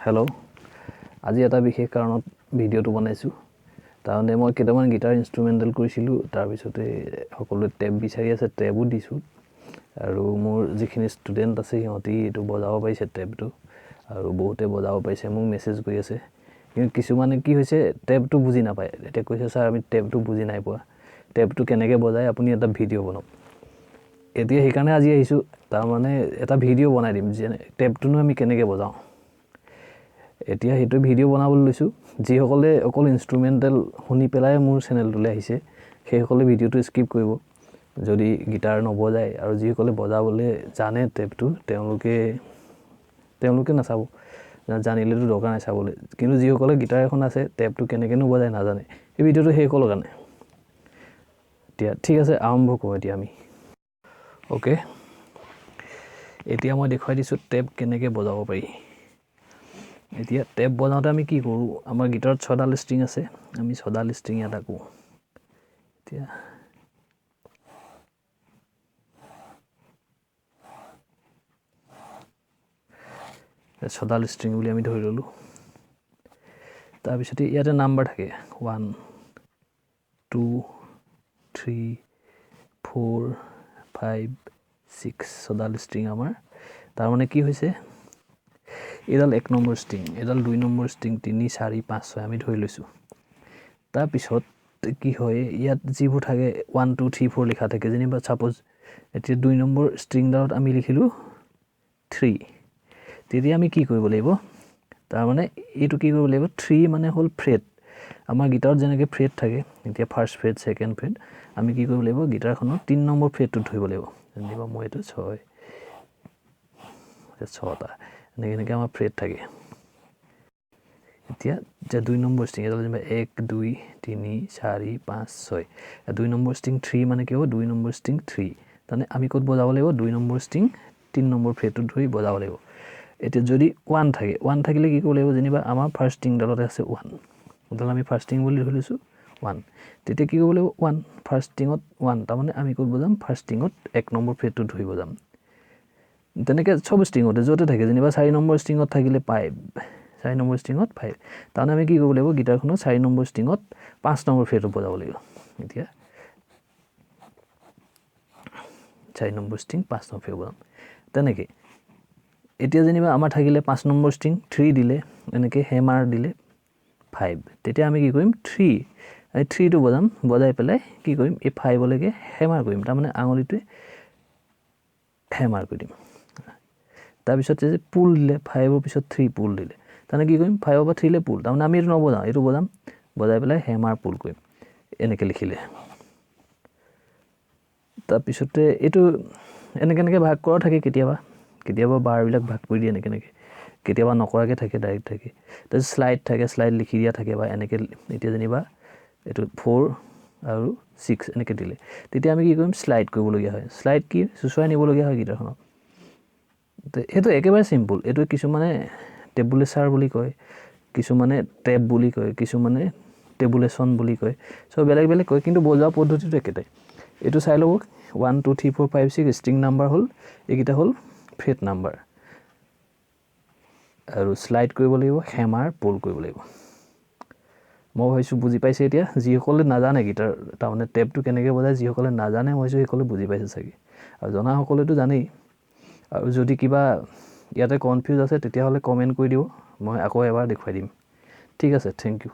hello' আজি এটা বিশেষ কাৰণত ভিডিঅ'টো বনাইছোঁ তাৰমানে মই কেইটামান গিটাৰ ইনষ্ট্ৰুমেণ্টেল কৰিছিলোঁ তাৰপিছতে সকলোৱে টেপ বিচাৰি আছে টেপো দিছোঁ আৰু মোৰ যিখিনি ষ্টুডেণ্ট আছে সিহঁতি এইটো বজাব পাৰিছে টেপটো আৰু বহুতে বজাব পাৰিছে মোক মেছেজ কৰি আছে কিন্তু কিছুমানে কি হৈছে টেপটো বুজি নাপায় এতিয়া কৈছে ছাৰ আমি টেপটো বুজি নাই পোৱা টেপটো কেনেকৈ বজায় আপুনি এটা ভিডিঅ' বনাওক এতিয়া সেইকাৰণে আজি আহিছোঁ তাৰমানে এটা ভিডিঅ' বনাই দিম যেনে টেপটোনো আমি কেনেকৈ বজাওঁ এতিয়া সেইটো ভিডিঅ' বনাবলৈ লৈছোঁ যিসকলে অকল ইনষ্ট্ৰুমেণ্টেল শুনি পেলাই মোৰ চেনেলটোলৈ আহিছে সেইসকলে ভিডিঅ'টো স্কিপ কৰিব যদি গিটাৰ নবজায় আৰু যিসকলে বজাবলৈ জানে টেপটো তেওঁলোকে নাচাব জানিলেতো দৰকাৰ নাই চাবলৈ কিন্তু যিসকলে গিটাৰ এখন আছে টেপটো কেনেকৈনো বজায় নাজানে এই ভিডিঅ'টো সেইসকলৰ কাৰণে এতিয়া ঠিক আছে আৰম্ভ কৰোঁ এতিয়া আমি অ'কে এতিয়া মই দেখুৱাই দিছোঁ টেপ কেনেকৈ বজাব পাৰি এতিয়া টেপ বজাওঁতে আমি কি কৰোঁ আমাৰ গিটাৰত 6ডাল ষ্ট্ৰিং আছে আমি 6ডাল ষ্ট্ৰিং এটা কৰোঁ এতিয়া 6ডাল ষ্ট্ৰিং বুলি আমি ধৰি ল'লোঁ তাৰপিছতে ইয়াতে নাম্বাৰ থাকে 1 2 3 4 5 6 6ডাল ষ্ট্ৰিং আমাৰ তাৰমানে কি হৈছে এডাল 1 নম্বৰ ষ্ট্ৰিং এডাল 2 নম্বৰ ষ্ট্ৰিং 3 4 5 6 আমি ধৰি লৈছোঁ তাৰপিছত কি হয় ইয়াত যিবোৰ থাকে 1 2 3 4 লিখা থাকে যেনিবা ছাপ'জ এতিয়া 2 নম্বৰ ষ্ট্ৰিংডালত আমি লিখিলোঁ 3 তেতিয়া আমি কি কৰিব লাগিব তাৰমানে এইটো কি কৰিব লাগিব 3 মানে হ'ল ফ্ৰেট আমাৰ গিটাৰত যেনেকৈ ফ্ৰেট থাকে এতিয়া ফাৰ্ষ্ট ফ্ৰেট ছেকেণ্ড ফ্ৰেট আমি কি কৰিব লাগিব গিটাৰখনৰ 3 নম্বৰ ফ্ৰেটটোত ধৰিব লাগিব যেনিবা মই এইটো 6টা এনেকৈ আমাৰ ফ্ৰেট থাকে এতিয়া 2 নম্বৰ ষ্ট্ৰিং এডাল যেনিবা 1 2 3 4 5 6 2 নম্বৰ ষ্ট্ৰিং 3 মানে কি হ'ব 2 নম্বৰ ষ্ট্ৰিং 3 তাৰমানে আমি ক'ত বজাব লাগিব 2 নম্বৰ ষ্ট্ৰিং 3 নম্বৰ ফ্ৰেটটোত ধৰি বজাব লাগিব এতিয়া যদি 1 থাকে 1 থাকিলে কি কৰিব লাগিব যেনিবা আমাৰ ফাৰ্ষ্ট ষ্ট্ৰিংডালতে আছে 1 এডাল আমি ফাৰ্ষ্ট ষ্ট্ৰিং বুলি ধৰি লৈছোঁ 1 তেতিয়া কি কৰিব লাগিব 1 ফাৰ্ষ্ট ষ্ট্ৰিঙত 1 তাৰমানে আমি ক'ত বজাম ফাৰ্ষ্ট ষ্ট্ৰিঙত 1 নম্বৰ ফ্ৰেটটোত ধৰি বজাম তেনেকৈ চব ষ্ট্ৰিঙতে য'তে থাকে যেনিবা 4 নম্বৰ ষ্ট্ৰিঙত থাকিলে 4 নম্বৰ ষ্ট্ৰিঙত 5 তাৰমানে আমি কি কৰিব লাগিব গিটাৰখনৰ 4 নম্বৰ ষ্ট্ৰিঙত 5 নম্বৰ ফ্ৰেটত বজাব লাগিব এতিয়া 4 নম্বৰ ষ্ট্ৰিং 5 নম্বৰ ফ্ৰেট বজাম তেনেকৈ এতিয়া যেনিবা আমাৰ থাকিলে 5 নম্বৰ ষ্ট্ৰিং 3 দিলে এনেকৈ হেমাৰ দিলে 5 তেতিয়া আমি কি কৰিম 3টো বজাই পেলাই কি কৰিম এই 5লৈকে হেমাৰ কৰিম তাৰমানে আঙুলিটোৱে হেমাৰ কৰি দিম তাৰপিছত যে পুল দিলে 5ৰ পিছত 3 পুল দিলে তাৰমানে কি কৰিম 5ৰ পৰা 3লৈ পুল তাৰমানে আমি এইটো নবজাওঁ এইটো বজাই পেলাই হেমাৰ পুল কৰিম এনেকৈ লিখিলে তাৰপিছতে এইটো এনেকৈ ভাগ কৰা থাকে কেতিয়াবা বাৰবিলাক ভাগ কৰি দিয়ে এনেকৈ কেতিয়াবা নকৰাকৈ থাকে ডাইৰেক্ট থাকে তাৰপিছত শ্লাইড লিখি দিয়া থাকে বা এনেকৈ এতিয়া যেনিবা এইটো 4 আৰু 6 এনেকৈ দিলে তেতিয়া আমি কি কৰিম শ্লাইড কৰিবলগীয়া হয় শ্লাইড কি চুচুৱাই নিবলগীয়া হয় গিটাৰখনত সেইটো একেবাৰে চিম্পুল এইটো কিছুমানে টেবুলেচাৰ বুলি কয় কিছুমানে টেপ বুলি কয় কিছুমানে টেবুলেশ্যন বুলি কয় চব বেলেগ বেলেগ কয় কিন্তু বজোৱা পদ্ধতিটো একেটাই এইটো চাই ল'ব 1 2 3 4 5 6 ষ্ট্ৰিং নাম্বাৰ হ'ল এইকেইটা হ'ল ফ্ৰেট নাম্বাৰ আৰু শ্লাইড কৰিব লাগিব হেমাৰ পুল কৰিব লাগিব মই ভাবিছোঁ বুজি পাইছে এতিয়া যিসকলে নাজানে গিটাৰ তাৰমানে টেপটো কেনেকৈ বজায় যিসকলে নাজানে মই ভাবিছোঁ সেইসকলে বুজি পাইছে চাগে আৰু জনাসকলেতো জানেই আৰু যদি কিবা ইয়াতে কনফিউজ আছে তেতিয়াহ'লে কমেণ্ট কৰি দিব মই আকৌ এবাৰ দেখুৱাই দিম ঠিক আছে থেংক ইউ